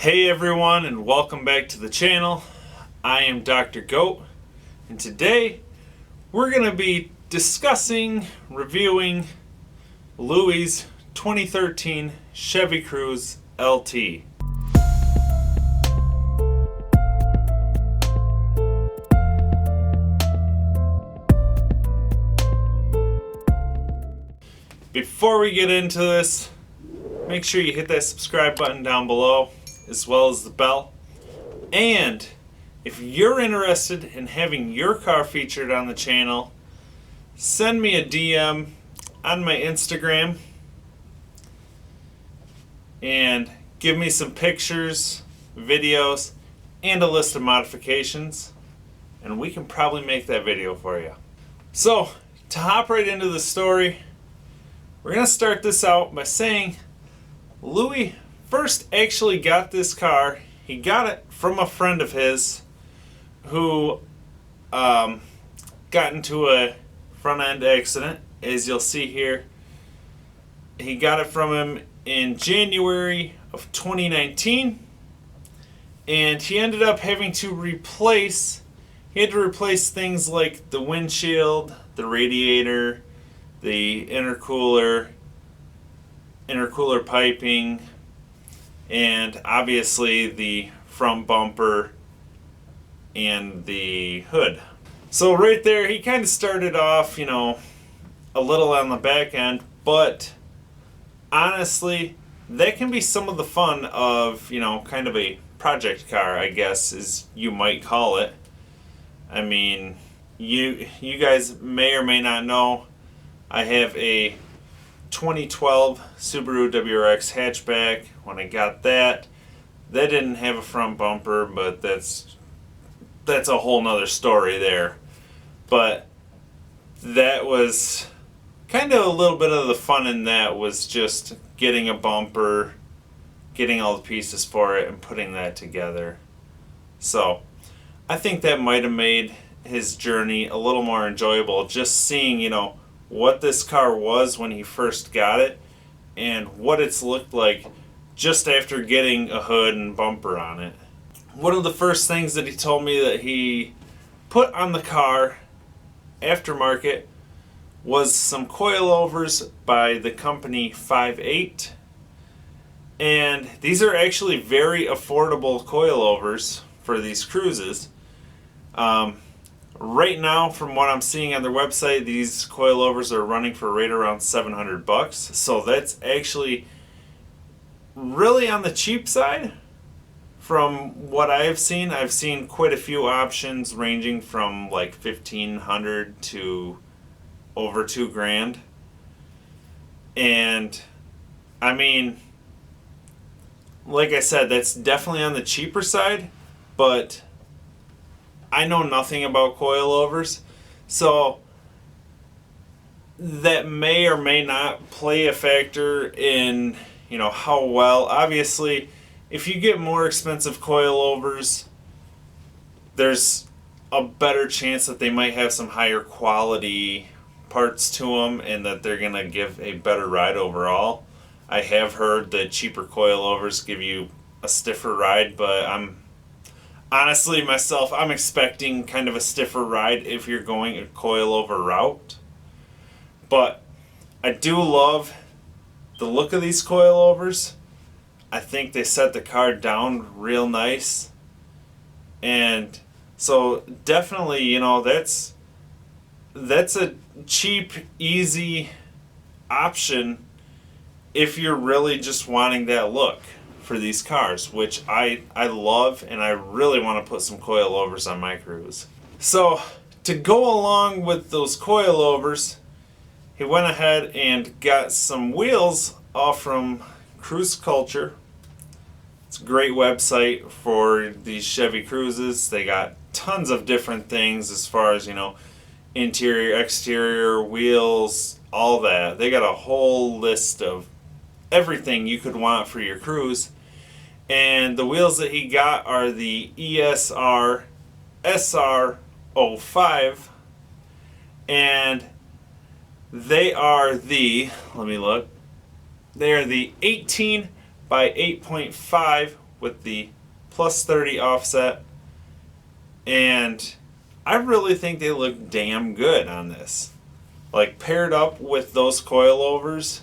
Hey everyone, and welcome back to the channel. I am Dr. Goat, and today we're going to be discussing, reviewing Louis' 2013 Chevy Cruze LT. Before we get into this, make sure you hit that subscribe button down below, as well as the bell. And if you're interested in having your car featured on the channel, send me a DM on my Instagram and give me some pictures, videos, and a list of modifications, and we can probably make that video for you. So, to hop right into the story, we're going to start this out by saying Louis first actually got this car. He got it from a friend of his who got into a front end accident, as you'll see here. He got it from him in January of 2019, and he ended up having to replace things like the windshield, the radiator, the intercooler piping, and obviously the front bumper and the hood. So right there, he kind of started off, a little on the back end, but honestly, that can be some of the fun of, kind of a project car, I guess, as you might call it. I mean, you guys may or may not know, I have a 2012 Subaru WRX hatchback. When I got that didn't have a front bumper, but that's a whole nother story there. But that was kind of a little bit of the fun in that, was just getting a bumper, getting all the pieces for it, and putting that together. So I think that might have made his journey a little more enjoyable, just seeing, what this car was when he first got it and what it's looked like just after getting a hood and bumper on it. One of the first things that he told me that he put on the car aftermarket was some coilovers by the company 5.8, and these are actually very affordable coilovers for these Cruzes. Right now, from what I'm seeing on their website, these coilovers are running for right around $700. So that's actually really on the cheap side. From what I've seen quite a few options ranging from like $1,500 to over $2,000. And I mean, like I said, that's definitely on the cheaper side, but I know nothing about coilovers, so that may or may not play a factor in, how well. Obviously, if you get more expensive coilovers, there's a better chance that they might have some higher quality parts to them and that they're going to give a better ride overall. I have heard that cheaper coilovers give you a stiffer ride, but honestly, myself, I'm expecting kind of a stiffer ride if you're going a coilover route. But I do love the look of these coilovers. I think they set the car down real nice. And so definitely, that's a cheap, easy option if you're really just wanting that look for these cars, which I love, and I really want to put some coilovers on my Cruze. So to go along with those coilovers, he went ahead and got some wheels off from Cruze Culture. It's a great website for these Chevy Cruzes. They got tons of different things as far as, interior, exterior, wheels, all that. They got a whole list of everything you could want for your Cruze. And the wheels that he got are the ESR SR05, and they are the, let me look, they are the 18 by 8.5 with the plus 30 offset, and I really think they look damn good on this. Like, paired up with those coilovers,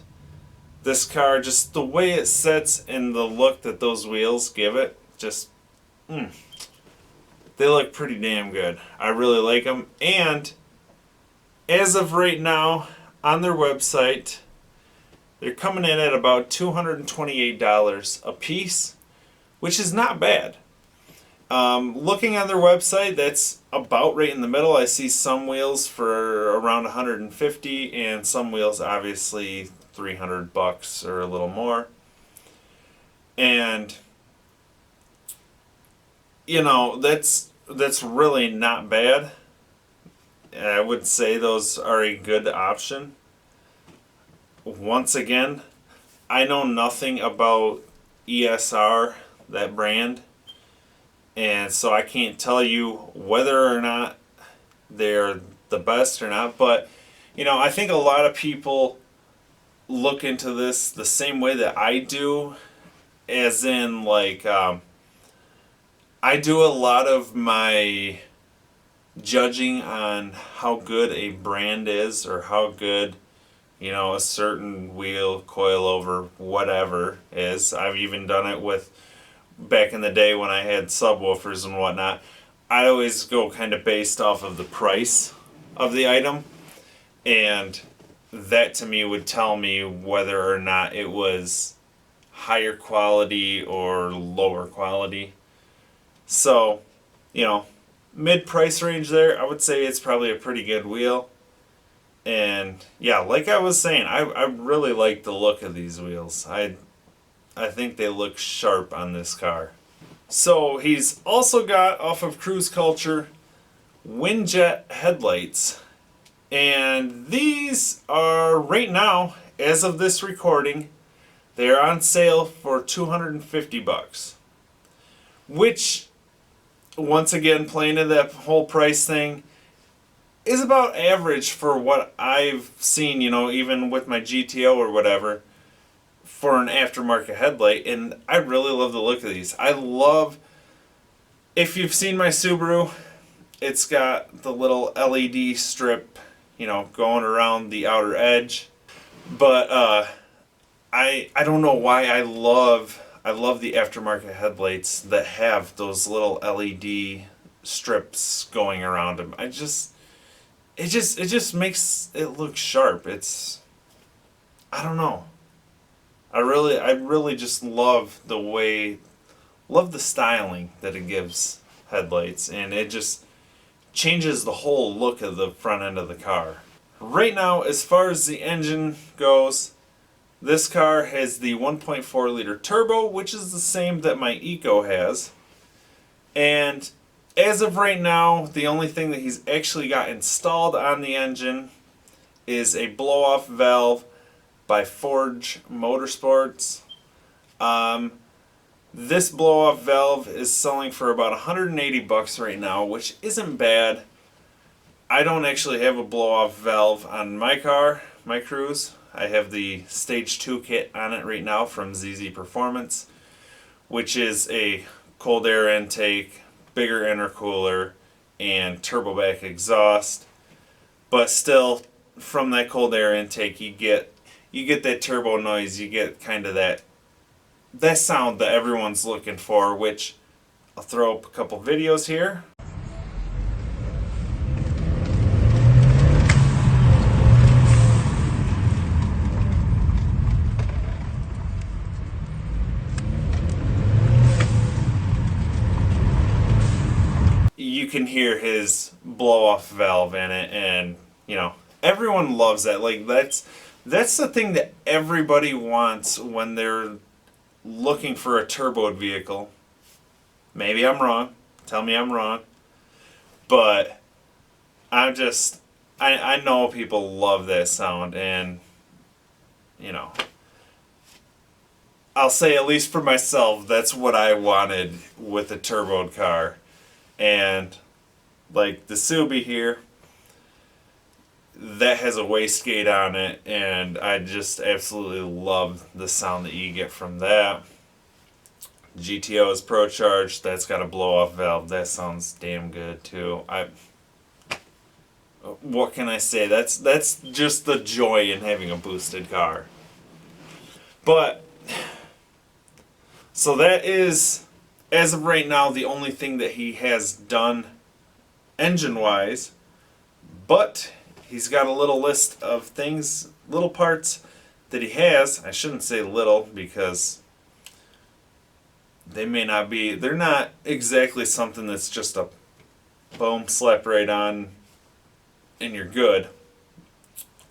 this car, just the way it sits and the look that those wheels give it, just, they look pretty damn good. I really like them. And as of right now, on their website, they're coming in at about $228 a piece, which is not bad. Looking on their website, that's about right in the middle. I see some wheels for around 150 and some wheels obviously $300 or a little more. And you know, that's really not bad. I would say those are a good option. Once again, I know nothing about ESR, that brand, and so I can't tell you whether or not they're the best or not. But you know, I think a lot of people look into this the same way that I do, as in like I do a lot of my judging on how good a brand is, or how good, you know, a certain wheel, coilover, whatever is. I've even done it with, back in the day when I had subwoofers and whatnot. I always go kind of based off of the price of the item, and that to me would tell me whether or not it was higher quality or lower quality. So, you know, mid-price range there, I would say it's probably a pretty good wheel. And yeah, like I was saying, I really like the look of these wheels. I think they look sharp on this car. So he's also got, off of Cruise Culture, Windjet headlights. And these are, right now, as of this recording, they are on sale for $250. Which, once again, playing into that whole price thing, is about average for what I've seen, you know, even with my GTO or whatever, for an aftermarket headlight. And I really love the look of these. I love, if you've seen my Subaru, it's got the little LED strip, you know, going around the outer edge. But I don't know why I love the aftermarket headlights that have those little LED strips going around them. It just makes it look sharp. I don't know. I really just love the styling that it gives headlights, and it just changes the whole look of the front end of the car. Right now, as far as the engine goes, this car has the 1.4 liter turbo, which is the same that my Eco has. And as of right now, the only thing that he's actually got installed on the engine is a blow-off valve by Forge Motorsports. This blow-off valve is selling for about $180 right now, which isn't bad. I don't actually have a blow-off valve on my car, my Cruze. I have the Stage 2 kit on it right now from ZZ Performance, which is a cold air intake, bigger intercooler, and turbo back exhaust. But still, from that cold air intake, you get that turbo noise. You get kind of that sound that everyone's looking for, which I'll throw up a couple videos here. You can hear his blow-off valve in it, and you know, everyone loves that. Like, that's the thing that everybody wants when they're looking for a turboed vehicle. Maybe I'm wrong. Tell me I'm wrong. But I know people love that sound, and you know, I'll say, at least for myself, that's what I wanted with a turboed car. And like the Subi here, that has a wastegate on it, and I just absolutely love the sound that you get from that. GTO is Pro Charge. That's got a blow off valve. That sounds damn good too. What can I say? That's just the joy in having a boosted car. But so that is, as of right now, the only thing that he has done engine-wise. But he's got a little list of things, little parts that he has. I shouldn't say little because they may not be, they're not exactly something that's just a boom, slap right on, and you're good.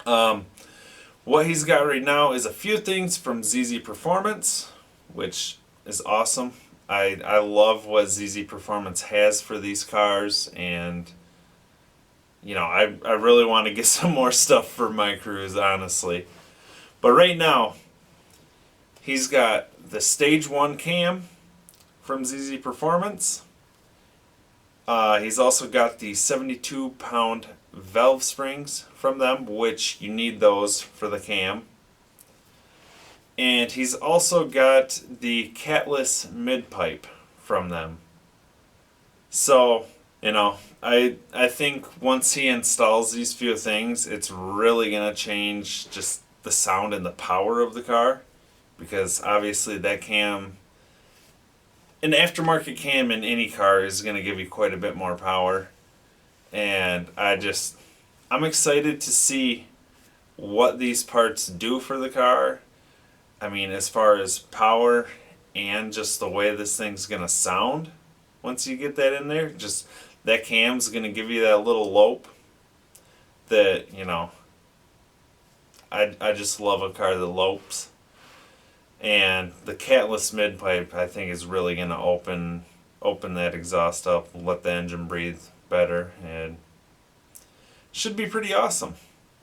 What he's got right now is a few things from ZZ Performance, which is awesome. I love what ZZ Performance has for these cars, and you know, I really want to get some more stuff for my Cruze, honestly. But right now, he's got the Stage 1 cam from ZZ Performance. He's also got the 72-pound valve springs from them, which you need those for the cam. And he's also got the catless mid-pipe from them. So, you know, I think once he installs these few things, it's really going to change just the sound and the power of the car. Because obviously that cam, an aftermarket cam in any car is going to give you quite a bit more power. And I'm excited to see what these parts do for the car. I mean, as far as power and just the way this thing's going to sound once you get that in there. Just that cam's going to give you that little lope that, you know, I just love a car that lopes. And the catless mid-pipe, I think, is really going to open that exhaust up, let the engine breathe better, and should be pretty awesome.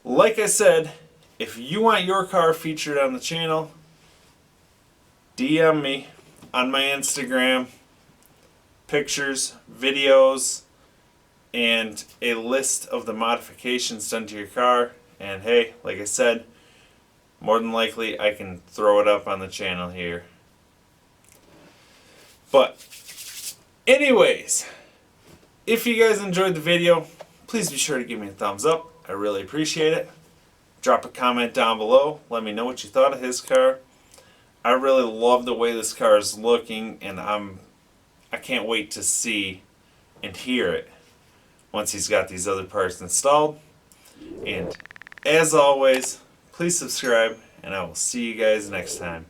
Like I said, if you want your car featured on the channel, DM me on my Instagram, pictures, videos, and a list of the modifications done to your car. And hey, like I said, more than likely I can throw it up on the channel here. But anyways, if you guys enjoyed the video, please be sure to give me a thumbs up. I really appreciate it. Drop a comment down below. Let me know what you thought of his car. I really love the way this car is looking, and I can't wait to see and hear it once he's got these other parts installed. And as always, please subscribe, and I will see you guys next time.